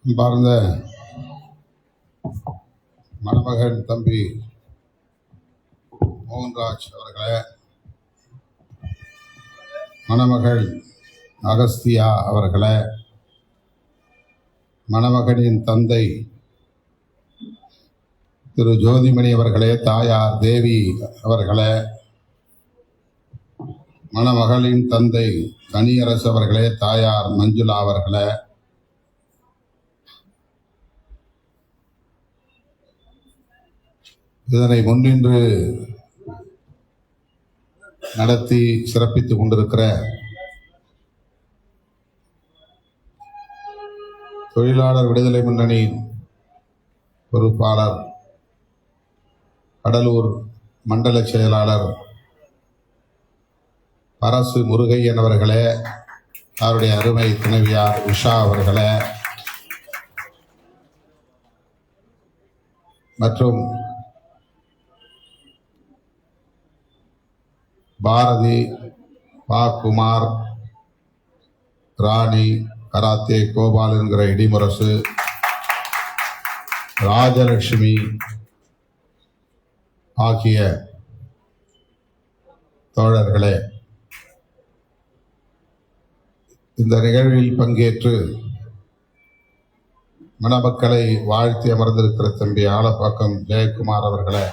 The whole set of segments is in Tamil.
அன்பார்ந்த மணமகன் தம்பி மோகன்ராஜ் அவர்களே, மணமகள் அகஸ்தியா அவர்களே, மணமகனின் தந்தை திரு ஜோதிமணி அவர்களே, தாயார் தேவி அவர்களே, மணமகளின் தந்தை தனியரசு அவர்களே, தாயார் மஞ்சுளா அவர்களே, இதனை முன்னின்று நடத்தி சிறப்பித்துக் கொண்டிருக்கிற தொழிலாளர் விடுதலை முன்னணியின் பொறுப்பாளர், கடலூர் மண்டல செயலாளர் பரசு முருகையன் அவர்களே, அவருடைய அருமை துணைவியார் உஷா அவர்களே, மற்றும் பாரதி, பா குமார், ராணி, கராத்தே கோபால் என்கிற இடிமுரசு, ராஜலட்சுமி ஆகிய தோழர்களே, இந்த நிகழ்வில் பங்கேற்று மணமக்களை வாழ்த்தி அமர்ந்திருக்கிற தம்பி ஆலப்பாக்கம் ஜெயக்குமார் அவர்களே,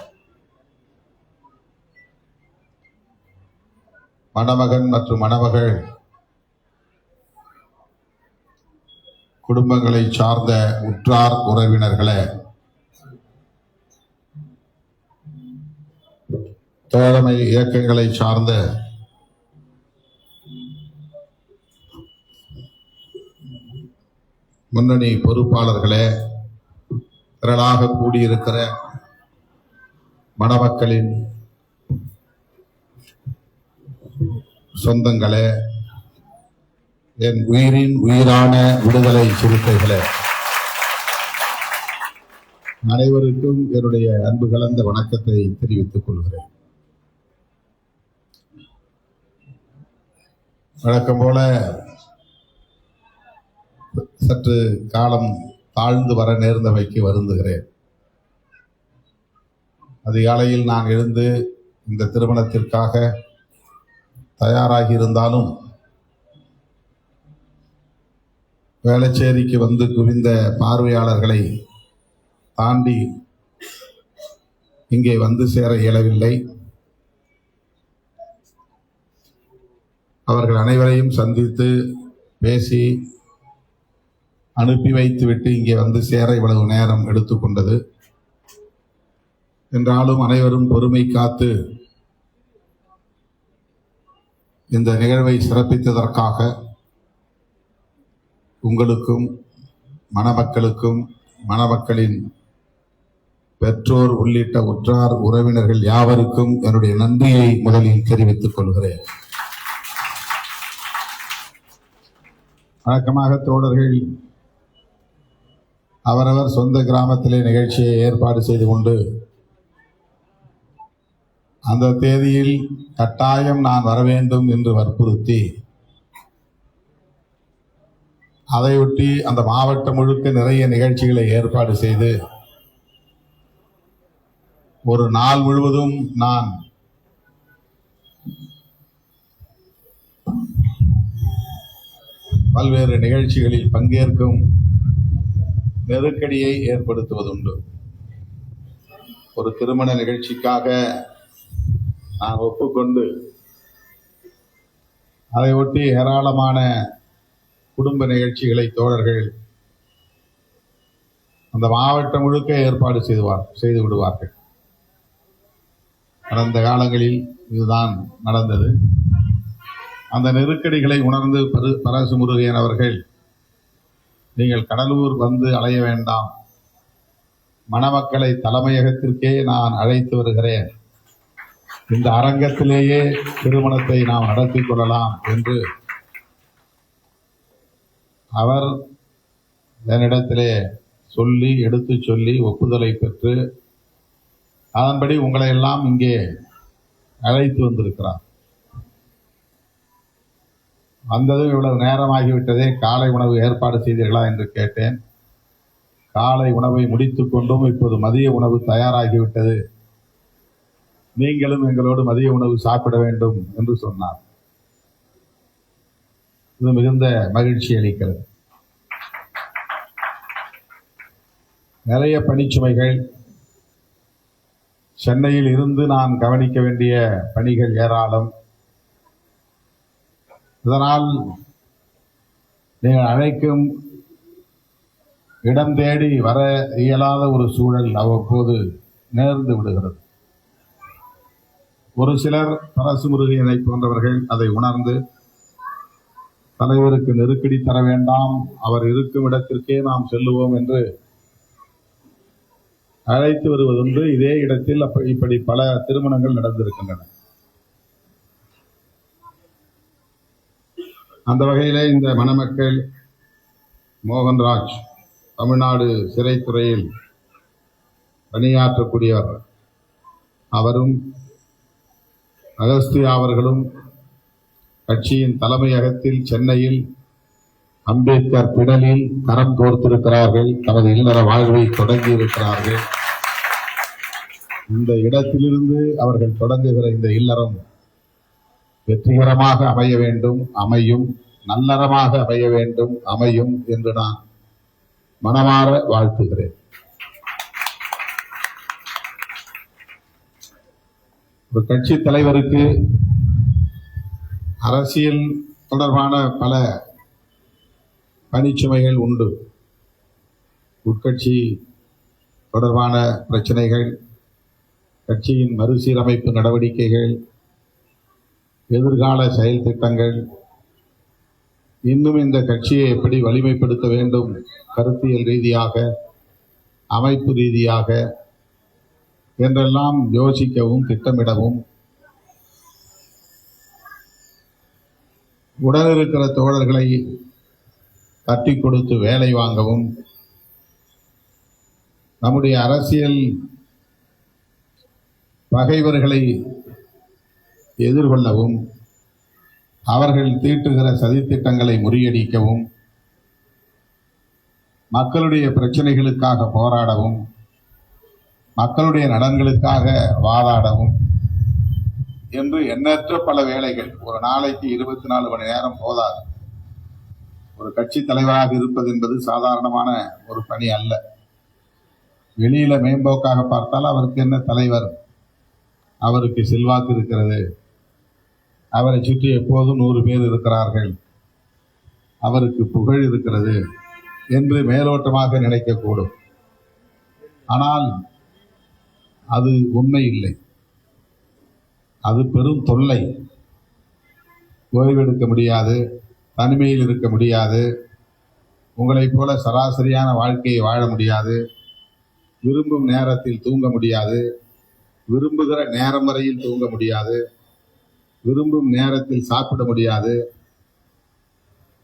மணமகன் மற்றும் மணமகள் குடும்பங்களை சார்ந்த உற்றார் உறவினர்களே, தோழமை இயக்கங்களை சார்ந்த முன்னணி பொறுப்பாளர்களே, திரளாக கூடியிருக்கிற மணமக்களின் சொந்தங்களே, என் உயிரின் உயிரான விடுதலை சிறுத்தைகளே, அனைவருக்கும் என்னுடைய அன்பு கலந்த வணக்கத்தை தெரிவித்துக் கொள்கிறேன். வழக்கம் போல சற்று காலம் தாழ்ந்து வர நேர்ந்தவைக்கு வருந்துகிறேன். அதிகாலையில் நான் எழுந்து இந்த திருமணத்திற்காக தயாராகி இருந்தாலும் வேளச்சேரிக்கு வந்து குவிந்த பார்வையாளர்களை தாண்டி இங்கே வந்து சேர இயலவில்லை. அவர்கள் அனைவரையும் சந்தித்து பேசி அனுப்பி வைத்துவிட்டு இங்கே வந்து சேர இவ்வளவு நேரம் எடுத்துக்கொண்டது. என்றாலும் அனைவரும் பொறுமை காத்து இந்த நிகழ்வை சிறப்பித்ததற்காக உங்களுக்கும் மணமக்களுக்கும் மணமக்களின் பெற்றோர் உள்ளிட்ட உற்றார் உறவினர்கள் யாவருக்கும் என்னுடைய நன்றியை முதலில் தெரிவித்துக் கொள்கிறேன். வழக்கமாக தோழர்கள் அவரவர் சொந்த கிராமத்திலே நிகழ்ச்சியை ஏற்பாடு செய்து கொண்டு அந்த தேதியில் கட்டாயம் நான் வர வேண்டும் என்று வற்புறுத்தி அதையொட்டி அந்த மாவட்டம் முழுக்க நிறைய நிகழ்ச்சிகளை ஏற்பாடு செய்து ஒரு நாள் முழுவதும் நான் பல்வேறு நிகழ்ச்சிகளில் பங்கேற்கும் நெருக்கடியை ஏற்படுத்துவதுண்டு. ஒரு திருமண நிகழ்ச்சிக்காக நான் ஒப்புக்கொண்டு அதை ஒட்டி ஏராளமான குடும்ப நிகழ்ச்சிகளை தோழர்கள் அந்த மாவட்டம் முழுக்க ஏற்பாடு செய்து விடுவார்கள். கடந்த காலங்களில் இதுதான் நடந்தது. அந்த நெருக்கடிகளை உணர்ந்து பரசு முருகையன் அவர்கள், நீங்கள் கடலூர் வந்து அலைய வேண்டாம், மணமக்களை தலைமையகத்திற்கே நான் அழைத்து வருகிறேன், இந்த அரங்கத்திலேயே திருமணத்தை நாம் நடத்தி கொள்ளலாம் என்று அவர் என்னிடத்திலே சொல்லி எடுத்து சொல்லி ஒப்புதலை பெற்று அதன்படி உங்களை எல்லாம் இங்கே அழைத்து வந்திருக்கிறார். வந்ததும் இவ்வளவு நேரமாகிவிட்டதே, காலை உணவு ஏற்பாடு செய்தீர்களா என்று கேட்டேன். காலை உணவை முடித்துக் கொண்டும் இப்போது மதிய உணவு தயாராகிவிட்டது, நீங்களும் எங்களோடு மதிய உணவு சாப்பிட வேண்டும் என்று சொன்னார். இது மிகுந்த மகிழ்ச்சி அளிக்கிறது. நிறைய பணிச்சுமைகள், சென்னையில் இருந்து நான் கவனிக்க வேண்டிய பணிகள் ஏராளம். இதனால் நீங்கள் அழைக்கும் இடம் தேடி வர இயலாத ஒரு சூழல் அவ்வப்போது நேர்ந்து விடுகிறது. ஒரு சிலர் பரசு முருகையனை போன்றவர்கள் அதை உணர்ந்து தலைவருக்கு நெருக்கடி தர வேண்டாம், அவர் இருக்கும் இடத்திற்கே நாம் செல்லுவோம் என்று அழைத்து வருவதுண்டு. இதே இடத்தில் இப்படி பல திருமணங்கள் நடந்திருக்கின்றன. அந்த வகையிலே இந்த மணமக்கள் மோகன்ராஜ் தமிழ்நாடு சிறைத்துறையில் பணியாற்றக்கூடியவர், அவரும் அகஸ்தியா அவர்களும் கட்சியின் தலைமையகத்தில் சென்னையில் அம்பேத்கர் பிடலில் கரம் கோர்த்திருக்கிறார்கள். தமது இல்லற வாழ்வை தொடங்கி இருக்கிறார்கள். இந்த இடத்திலிருந்து அவர்கள் தொடங்குகிற இந்த இல்லறம் வெற்றிகரமாக அமைய வேண்டும், அமையும். நல்லறமாக அமைய வேண்டும், அமையும் என்று நான் மனமாற வாழ்த்துகிறேன். ஒரு கட்சி தலைவருக்கு அரசியல் தொடர்பான பல பணிச்சுமைகள் உண்டு. உட்கட்சி தொடர்பான பிரச்சனைகள், கட்சியின் மறுசீரமைப்பு நடவடிக்கைகள், எதிர்கால செயல் திட்டங்கள், இன்னும் இந்த கட்சியை எப்படி வலிமைப்படுத்த வேண்டும் கருத்தியல் ரீதியாக, அமைப்பு ரீதியாக என்றெல்லாம் யோசிக்கவும் திட்டமிடவும், உடனிருக்கிற தோழர்களை தட்டி கொடுத்து வேலை வாங்கவும், நம்முடைய அரசியல் பகைவர்களை எதிர்கொள்ளவும், அவர்கள் தீட்டுகிற சதித்திட்டங்களை முறியடிக்கவும், மக்களுடைய பிரச்சனைகளுக்காக போராடவும், மக்களுடைய நலன்களுக்காக வாதாடவும் என்று எண்ணற்ற பல வேலைகள். ஒரு நாளைக்கு 24 மணி நேரம் போதாது. ஒரு கட்சி தலைவராக இருப்பது என்பது சாதாரணமான ஒரு பணி அல்ல. வெளியில மேம்போக்காக பார்த்தால் அவருக்கு என்ன தலைவர், அவருக்கு செல்வாக்கு இருக்கிறது, அவரை சுற்றி எப்போதும் 100 பேர் இருக்கிறார்கள், அவருக்கு புகழ் இருக்கிறது என்று மேலோட்டமாக நினைக்கக்கூடும். ஆனால் அது உண்மை இல்லை. அது பெரும் தொல்லை. ஓய்வெடுக்க முடியாது, தனிமையில் இருக்க முடியாது, உங்களைப் போல சராசரியான வாழ்க்கையை வாழ முடியாது, விரும்பும் நேரத்தில் தூங்க முடியாது, விரும்புகிற நேரம் வரையில் தூங்க முடியாது, விரும்பும் நேரத்தில் சாப்பிட முடியாது.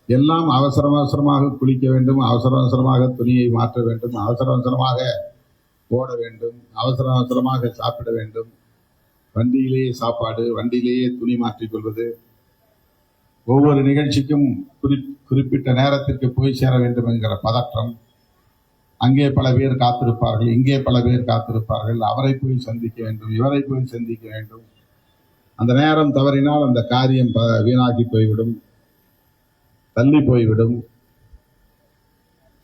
எல்லாம் அவசர அவசரமாக குளிக்க வேண்டும், அவசர அவசரமாக துணியை மாற்ற வேண்டும், அவசர அவசரமாக ஓட வேண்டும், அவசர அவசரமாக சாப்பிட வேண்டும், வண்டியிலேயே சாப்பாடு, வண்டியிலேயே துணி மாற்றிக்கொள்வது, ஒவ்வொரு நிகழ்ச்சிக்கும் குறிப்பிட்ட நேரத்திற்கு போய் சேர வேண்டும் என்கிற பதற்றம். அங்கே பல பேர் காத்திருப்பார்கள், இங்கே பல பேர் காத்திருப்பார்கள், அவரை போய் சந்திக்க வேண்டும், இவரை போய் சந்திக்க வேண்டும். அந்த நேரம் தவறினால் அந்த காரியம் வீணாகி போய்விடும், தள்ளி போய்விடும்,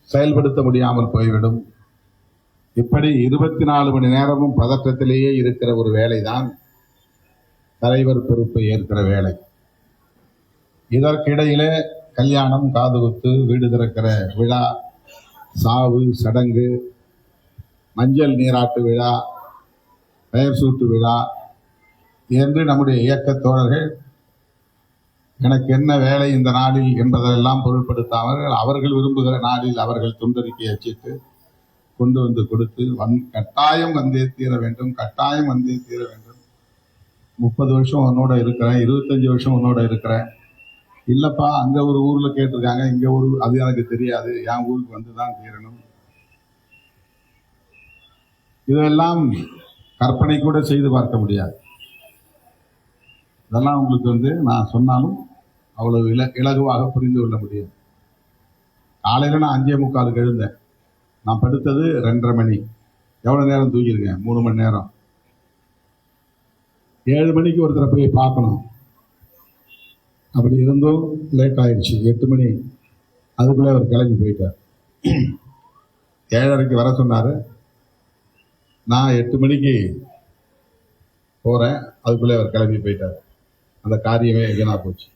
செயல்படுத்த முடியாமல் போய்விடும். இப்படி 24 மணி நேரமும் பதற்றத்திலேயே இருக்கிற ஒரு வேலைதான் தலைவர் பொறுப்பை ஏற்கிற வேலை. இதற்கிடையிலே கல்யாணம், காதுகுத்து, வீடு திறக்கிற விழா, சாவு, சடங்கு, மஞ்சள் நீராட்டு விழா, பெயர் சூட்டு விழா என்று நம்முடைய இயக்கத் தோழர்கள் எனக்கு என்ன வேலை இந்த நாளில் என்பதெல்லாம் பொருட்படுத்தாமல் அவர்கள் விரும்புகிற நாளில் அவர்கள் துண்டறிக்கை அச்சிட்டு கொண்டு வந்து கொடுத்து கட்டாயம் வந்தே தீர வேண்டும், கட்டாயம் வந்தே தீர வேண்டும். 30 வருஷம் உன்னோட இருக்கிறேன், 25 வருஷம் உன்னோட இருக்கிறேன். இல்லப்பா, அங்க ஒரு ஊர்ல கேட்டிருக்காங்க, இங்க ஒரு, அது எனக்கு தெரியாது, என் ஊருக்கு வந்துதான் தீரணும். இதெல்லாம் கற்பனை கூட செய்து பார்க்க முடியாது. இதெல்லாம் உங்களுக்கு நான் சொன்னாலும் அவ்வளவு இலகுவாக புரிந்து கொள்ள முடியும். காலையில நான் 5:45 எழுந்தேன். நான் படுத்தது 2:30 மணி. எவ்வளவு நேரம் தூங்கியிருக்கேன்? 3 மணி நேரம். 7 மணிக்கு ஒருத்தரை போய் பார்க்கணும். அப்படி இருந்தும் லேட் ஆயிடுச்சு. 8 மணி. அதுக்குள்ளே அவர் கிளம்பி போயிட்டார். 7:30க்கு வர சொன்னாரு. நான் 8 மணிக்கு போறேன். அதுக்குள்ளே அவர் கிளம்பி போயிட்டார். அந்த காரியமே வீணா போச்சு.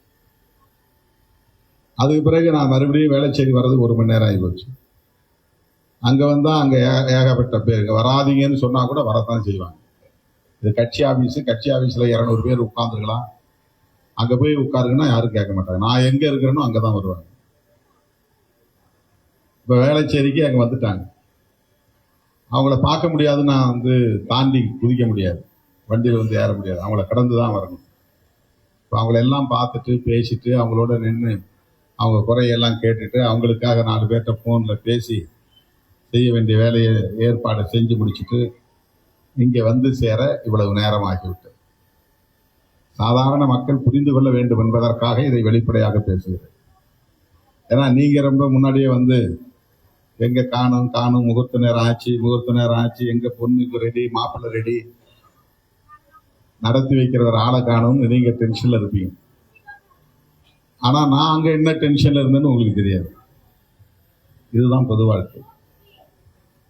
அதுக்கு பிறகு நான் மறுபடியும் வேளச்சேரி வர்றது 1 மணி நேரம் ஆகி போச்சு. அங்க வந்தா அங்க ஏகப்பட்ட பேர் வராதிங்கன்னு சொன்னா கூட வரத்தான் செய்வாங்க. இது கட்சி ஆபீஸ். கட்சி ஆபீஸ்ல 200 பேர் உட்கார்ந்துருக்கலாம். அங்க போய் உட்காருங்கன்னா யாரும் கேட்க மாட்டாங்க. நான் எங்க இருக்கிறேனோ அங்கதான் வருவாங்க. இப்ப வேளச்சேரிக்கு அங்க வந்துட்டாங்க. அவங்கள பார்க்க முடியாது. நான் தாண்டி குதிக்க முடியாது. வண்டியில் ஏற முடியாது. அவங்கள கடந்துதான் வரணும். இப்போ அவங்கள எல்லாம் பார்த்துட்டு பேசிட்டு அவங்களோட நின்று அவங்க குறையெல்லாம் கேட்டுட்டு அவங்களுக்காக 4 பேர்கிட்ட ஃபோனில் பேசி செய்ய வேண்டிய வேலையை ஏற்பாடு செஞ்சு முடிச்சுட்டு இங்கே வந்து சேர இவ்வளவு நேரம் ஆகிவிட்டது. சாதாரண மக்கள் புரிந்து கொள்ள வேண்டும் என்பதற்காக இதை வெளிப்படையாக பேசுகிறேன். ஏன்னா நீங்க ரொம்ப முன்னாடியே எங்க காணும் முகூர்த்த நேரம் ஆச்சு, எங்க பொண்ணுக்கு ரெடி, மாப்பிள்ளை ரெடி, நடத்தி வைக்கிற ஆளை காணும், நீங்க டென்ஷன்ல இருப்பீங்க. ஆனா நான் அங்க என்ன டென்ஷன்ல இருந்தேன்னு உங்களுக்கு தெரியாது. இதுதான் பொது வாழ்க்கை.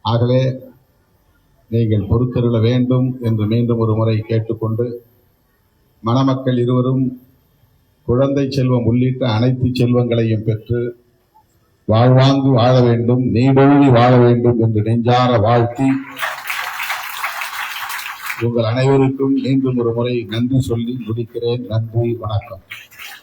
ஆகவே நீங்கள் பொறுத்தருள வேண்டும் என்று மீண்டும் ஒரு முறை கேட்டுக்கொண்டு, மணமக்கள் இருவரும் குழந்தை செல்வம் உள்ளிட்ட அனைத்து செல்வங்களையும் பெற்று வாழ்வாங்கு வாழ வேண்டும், நீடூழி வாழ வேண்டும் என்று நெஞ்சார வாழ்த்தி உங்கள் அனைவருக்கும் மீண்டும் ஒரு முறை நன்றி சொல்லி முடிக்கிறேன். நன்றி, வணக்கம்.